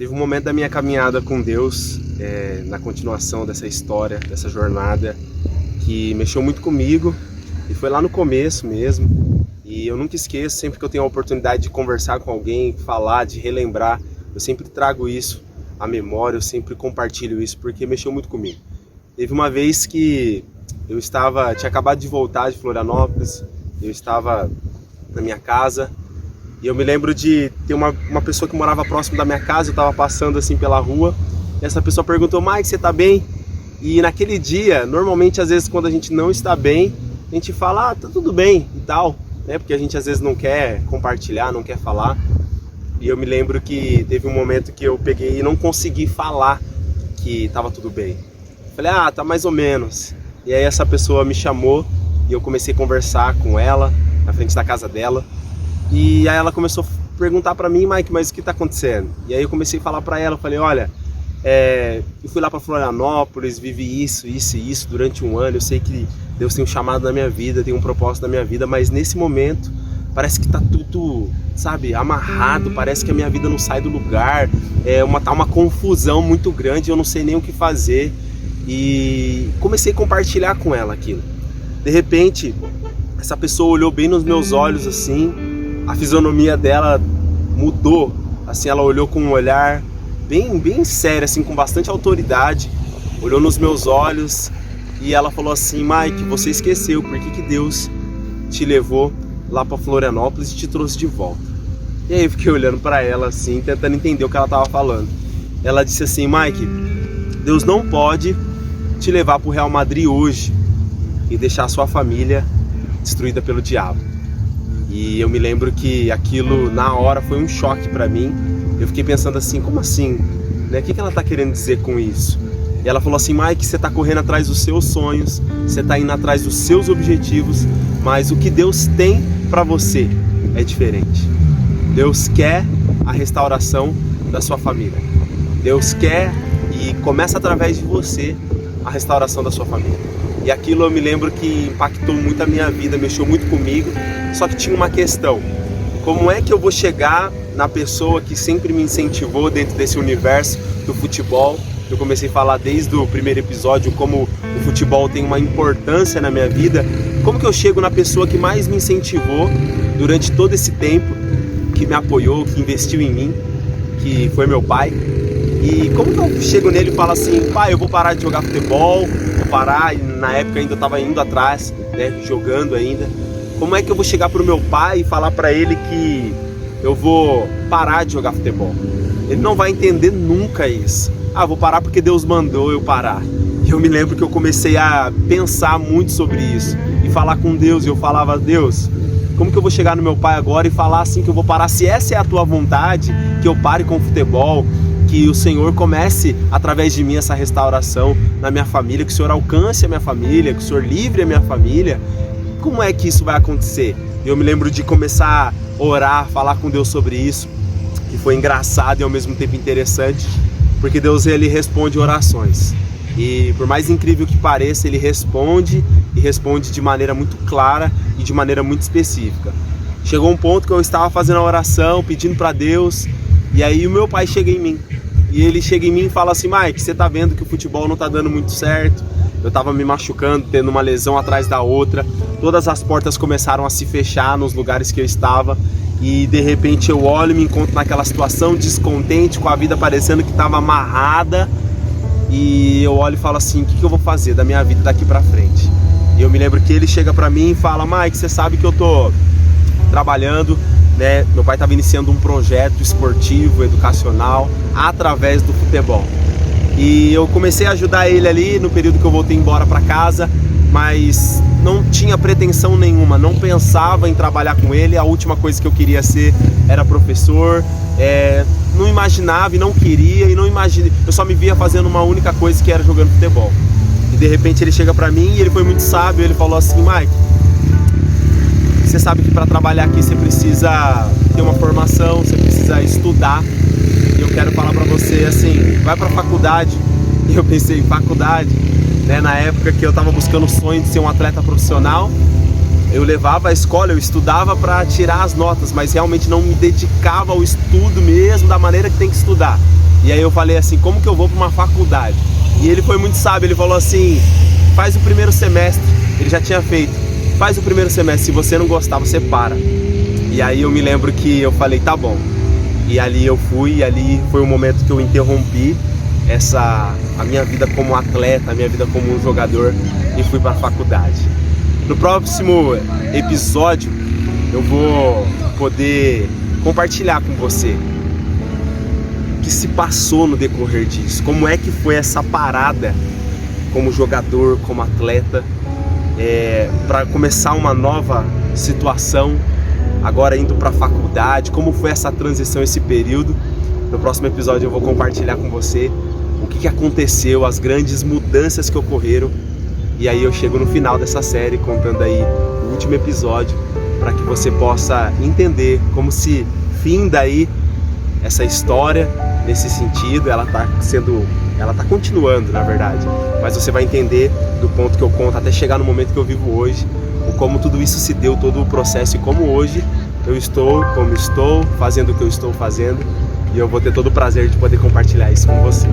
Teve um momento da minha caminhada com Deus, na continuação dessa história, dessa jornada, que mexeu muito comigo, e foi lá no começo mesmo. E eu nunca esqueço, sempre que eu tenho a oportunidade de conversar com alguém, falar, de relembrar, eu sempre trago isso à memória, eu sempre compartilho isso, porque mexeu muito comigo. Teve uma vez que eu tinha acabado de voltar de Florianópolis, eu estava na minha casa, e eu me lembro de ter uma pessoa que morava próximo da minha casa, eu estava passando assim pela rua, e essa pessoa perguntou: Mike, você está bem? E naquele dia, normalmente às vezes quando a gente não está bem, a gente fala, tá tudo bem e tal, né? Porque a gente às vezes não quer compartilhar, não quer falar. E eu me lembro que teve um momento que eu peguei e não consegui falar que estava tudo bem. Falei, tá mais ou menos. E aí essa pessoa me chamou e eu comecei a conversar com ela, na frente da casa dela. E aí ela começou a perguntar pra mim, Mike, mas o que tá acontecendo? E aí eu comecei a falar pra ela, eu falei, olha, eu fui lá pra Florianópolis, vivi isso e isso durante um ano, eu sei que Deus tem um chamado na minha vida, tem um propósito na minha vida, mas nesse momento parece que tá tudo, sabe, amarrado, parece que a minha vida não sai do lugar, tá uma confusão muito grande, eu não sei nem o que fazer. E comecei a compartilhar com ela aquilo. De repente, essa pessoa olhou bem nos meus olhos assim, a fisionomia dela mudou, assim, ela olhou com um olhar bem sério, assim, com bastante autoridade, olhou nos meus olhos e ela falou assim, Mike, você esqueceu por que Deus te levou lá para Florianópolis e te trouxe de volta. E aí eu fiquei olhando para ela assim, tentando entender o que ela estava falando. Ela disse assim, Mike, Deus não pode te levar para o Real Madrid hoje e deixar a sua família destruída pelo diabo. E eu me lembro que aquilo na hora foi um choque para mim. Eu fiquei pensando assim, como assim? Né? O que ela está querendo dizer com isso? E ela falou assim, Mike, você está correndo atrás dos seus sonhos, você está indo atrás dos seus objetivos, mas o que Deus tem para você é diferente. Deus quer a restauração da sua família. Deus quer e começa através de você a restauração da sua família. E aquilo eu me lembro que impactou muito a minha vida, mexeu muito comigo, só que tinha uma questão. Como é que eu vou chegar na pessoa que sempre me incentivou dentro desse universo do futebol? Eu comecei a falar desde o primeiro episódio como o futebol tem uma importância na minha vida. Como que eu chego na pessoa que mais me incentivou durante todo esse tempo, que me apoiou, que investiu em mim, que foi meu pai? E como que eu chego nele e falo assim, pai, eu vou parar de jogar futebol, vou parar, e na época ainda eu estava indo atrás, né, jogando ainda. Como é que eu vou chegar pro meu pai e falar para ele que eu vou parar de jogar futebol? Ele não vai entender nunca isso. Vou parar porque Deus mandou eu parar. E eu me lembro que eu comecei a pensar muito sobre isso e falar com Deus. E eu falava, Deus, como que eu vou chegar no meu pai agora e falar assim que eu vou parar? Se essa é a tua vontade, que eu pare com o futebol, que o Senhor comece através de mim essa restauração na minha família, que o Senhor alcance a minha família, que o Senhor livre a minha família. Como é que isso vai acontecer? Eu me lembro de começar a orar, falar com Deus sobre isso, que foi engraçado e ao mesmo tempo interessante, porque Deus, ele responde orações. E por mais incrível que pareça, ele responde e responde de maneira muito clara e de maneira muito específica. Chegou um ponto que eu estava fazendo a oração, pedindo para Deus, e aí o meu pai chega em mim. E ele chega em mim e fala assim, Mike, você tá vendo que o futebol não tá dando muito certo? Eu tava me machucando, tendo uma lesão atrás da outra. Todas as portas começaram a se fechar nos lugares que eu estava. E de repente eu olho e me encontro naquela situação descontente, com a vida parecendo que estava amarrada. E eu olho e falo assim, o que eu vou fazer da minha vida daqui pra frente? E eu me lembro que ele chega pra mim e fala, Mike, você sabe que eu tô trabalhando, né? Meu pai estava iniciando um projeto esportivo, educacional, através do futebol. E eu comecei a ajudar ele ali no período que eu voltei embora para casa, mas não tinha pretensão nenhuma, não pensava em trabalhar com ele. A última coisa que eu queria ser era professor, não imaginava e não queria, e não imaginei, eu só me via fazendo uma única coisa, que era jogando futebol. E de repente ele chega para mim e ele foi muito sábio, ele falou assim, Mike, você sabe que para trabalhar aqui você precisa ter uma formação, você precisa estudar. E eu quero falar para você assim, vai para a faculdade. E eu pensei, faculdade? Né? Na época que eu estava buscando o sonho de ser um atleta profissional, eu levava a escola, eu estudava para tirar as notas, mas realmente não me dedicava ao estudo mesmo da maneira que tem que estudar. E aí eu falei assim, como que eu vou para uma faculdade? E ele foi muito sábio, ele falou assim, faz o primeiro semestre, ele já tinha feito, faz o primeiro semestre, se você não gostar, você para. E aí eu me lembro que eu falei, tá bom. E ali eu fui, e ali foi o momento que eu interrompi a minha vida como atleta, a minha vida como um jogador, e fui para a faculdade. No próximo episódio eu vou poder compartilhar com você o que se passou no decorrer disso, como é que foi essa parada como jogador, como atleta, para começar uma nova situação, agora indo para a faculdade, como foi essa transição, esse período. No próximo episódio eu vou compartilhar com você o que aconteceu, as grandes mudanças que ocorreram, e aí eu chego no final dessa série contando aí o último episódio, para que você possa entender como se finda aí essa história nesse sentido. Ela tá continuando, na verdade, mas você vai entender do ponto que eu conto até chegar no momento que eu vivo hoje, como tudo isso se deu, todo o processo, e como hoje eu estou como estou, fazendo o que eu estou fazendo, e eu vou ter todo o prazer de poder compartilhar isso com você.